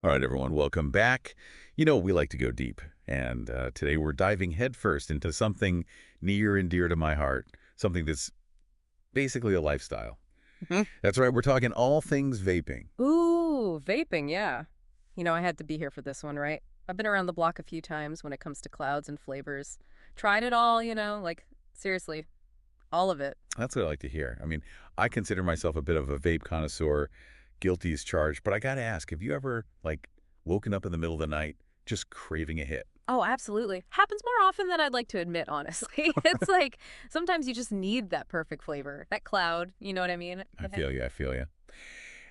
All right, everyone, welcome back. You know, we like to go deep, and today we're diving headfirst into something near and dear to my heart, something that's basically a lifestyle. Mhm. That's right, we're talking all things vaping. Ooh, vaping, yeah. I had to be here for this one, right? I've been around the block a few times when it comes to clouds and flavors. Tried it all, like, seriously, all of it. That's what I like to hear. I mean, I consider myself a bit of a vape connoisseur, guilty as charged, but I got to ask, have you ever, like, woken up in the middle of the night just craving a hit? Oh, absolutely. Happens more often than I'd like to admit, honestly. It's like sometimes you just need that perfect flavor, that cloud, you know what I mean? I feel you, I feel you.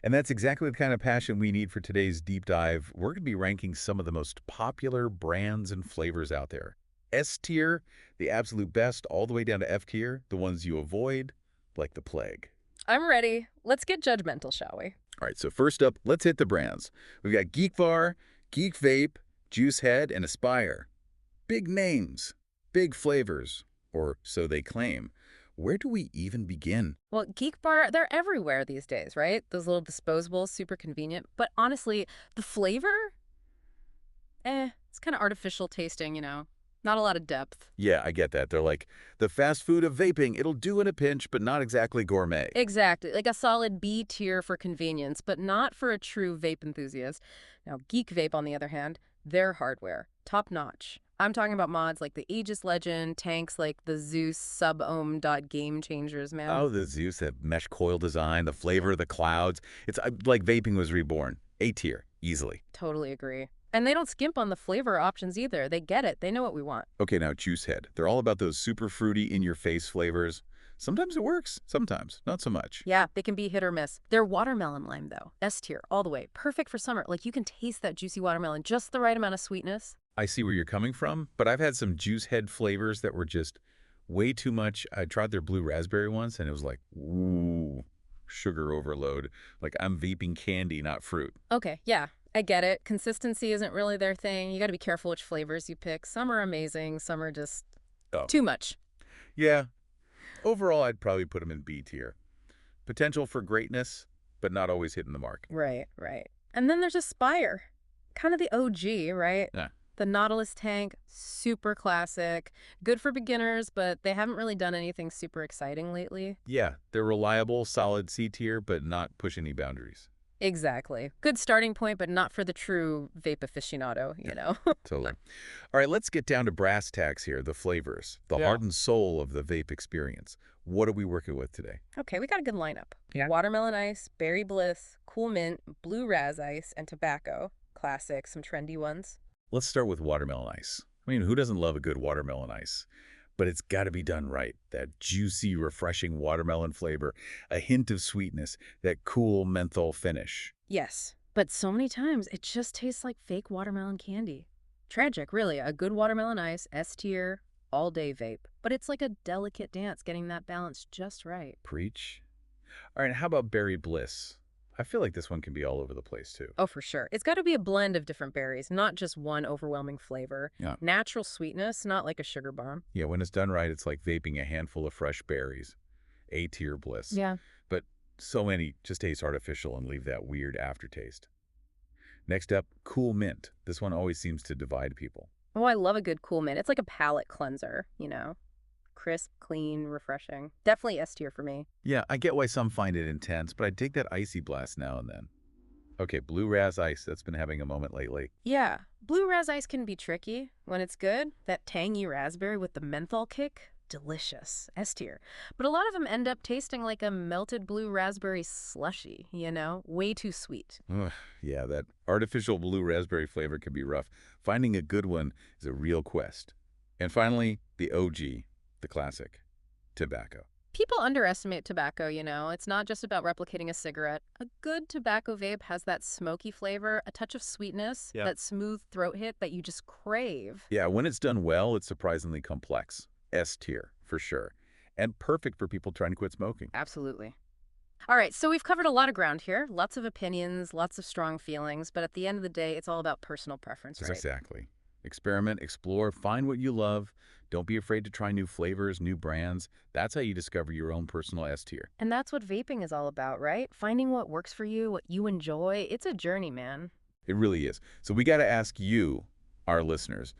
And that's exactly the kind of passion we need for today's deep dive. We're going to be ranking some of the most popular brands and flavors out there. S tier, the absolute best, all the way down to F tier, the ones you avoid like the plague. I'm ready. Let's get judgmental, shall we? All right, so first up, let's hit the brands. We've got Geek Var, Geek Vape, Juice Head, and Aspire. Big names, big flavors, or so they claim. Where do we even begin? Well, Geek Bar, they're everywhere these days, right? Those little disposables, super convenient. But honestly, the flavor, it's kind of artificial tasting, Not a lot of depth. Yeah, I get that. They're like the fast food of vaping. It'll do in a pinch, but not exactly gourmet. Exactly. Like a solid B tier for convenience, but not for a true vape enthusiast. Now, Geek Vape, on the other hand, their hardware, top notch. I'm talking about mods like the Aegis Legend, tanks like the Zeus sub-ohm dot game changers, man. Oh, the Zeus, that mesh coil design, the flavor of the clouds. It's like vaping was reborn. A tier, easily. Totally agree. And they don't skimp on the flavor options either. They get it. They know what we want. Okay, now Juice Head. They're all about those super fruity, in-your-face flavors. Sometimes it works, sometimes not so much. Yeah, they can be hit or miss. They're watermelon lime, though. S tier, all the way. Perfect for summer. Like, you can taste that juicy watermelon, just the right amount of sweetness. I see where you're coming from, but I've had some Juice Head flavors that were just way too much. I tried their blue raspberry once, and it was like, ooh, sugar overload. Like I'm vaping candy, not fruit. Okay, yeah, I get it. Consistency isn't really their thing. You got to be careful which flavors you pick. Some are amazing, some are just Oh, too much. yeah. Overall, I'd probably put them in B tier. Potential for greatness, but not always hitting the mark. Right, right. And then there's Aspire. Kind of the OG, right? Yeah. The Nautilus tank, super classic. Good for beginners, but they haven't really done anything super exciting lately. Yeah, they're reliable, solid C tier, but not push any boundaries. Exactly. Good starting point, but not for the true vape aficionado, Yeah, you know? totally. All right, let's get down to brass tacks here, the flavors, the Yeah. heart and soul of the vape experience. What are we working with today? Okay, we got a good lineup. Yeah. Watermelon ice, berry bliss, cool mint, blue raz ice, and tobacco. Classic, some trendy ones. Let's start with watermelon ice. I mean, who doesn't love a good watermelon ice? But it's got to be done right. That juicy, refreshing watermelon flavor, a hint of sweetness, that cool menthol finish. Yes, but so many times it just tastes like fake watermelon candy. Tragic, really. A good watermelon ice, S tier, all day vape. But it's like a delicate dance getting that balance just right. Preach. All right, how about berry bliss? I feel like this one can be all over the place, too. Oh, for sure. It's got to be a blend of different berries, not just one overwhelming flavor. Yeah. Natural sweetness, not like a sugar bomb. Yeah, when it's done right, it's like vaping a handful of fresh berries. A-tier bliss. Yeah. But so many just taste artificial and leave that weird aftertaste. Next up, cool mint. This one always seems to divide people. Oh, I love a good cool mint. It's like a palate cleanser. Crisp, clean, refreshing. Definitely S tier for me. Yeah, I get why some find it intense, but I dig that icy blast now and then. Okay, Blue Raz Ice, that's been having a moment lately. Yeah, blue raz ice can be tricky. When it's good, that tangy raspberry with the menthol kick, delicious. S tier. But a lot of them end up tasting like a melted blue raspberry slushy. Way too sweet. Ugh, yeah, that artificial blue raspberry flavor can be rough. Finding a good one is a real quest. And finally, the OG, the classic, tobacco. People underestimate tobacco. It's not just about replicating a cigarette. A good tobacco vape has that smoky flavor, a touch of sweetness, Yeah. that smooth throat hit that you just crave. Yeah, when it's done well, it's surprisingly complex. S tier, for sure. And perfect for people trying to quit smoking. Absolutely. All right, so we've covered a lot of ground here, lots of opinions, lots of strong feelings, but at the end of the day, it's all about personal preference, right? Exactly. Experiment, explore, find what you love. Don't be afraid to try new flavors, new brands. That's how you discover your own personal S tier. And that's what vaping is all about, right? Finding what works for you, what you enjoy. It's a journey, man. It really is. So we got to ask you, our listeners,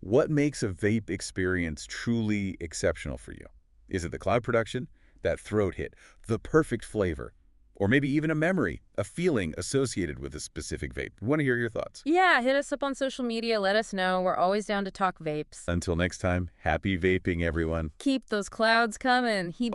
what makes a vape experience truly exceptional for you? Is it the cloud production, that throat hit, the perfect flavor, or maybe even a memory, a feeling associated with a specific vape? We want to hear your thoughts. Yeah, hit us up on social media. Let us know. We're always down to talk vapes. Until next time, happy vaping, everyone. Keep those clouds coming. He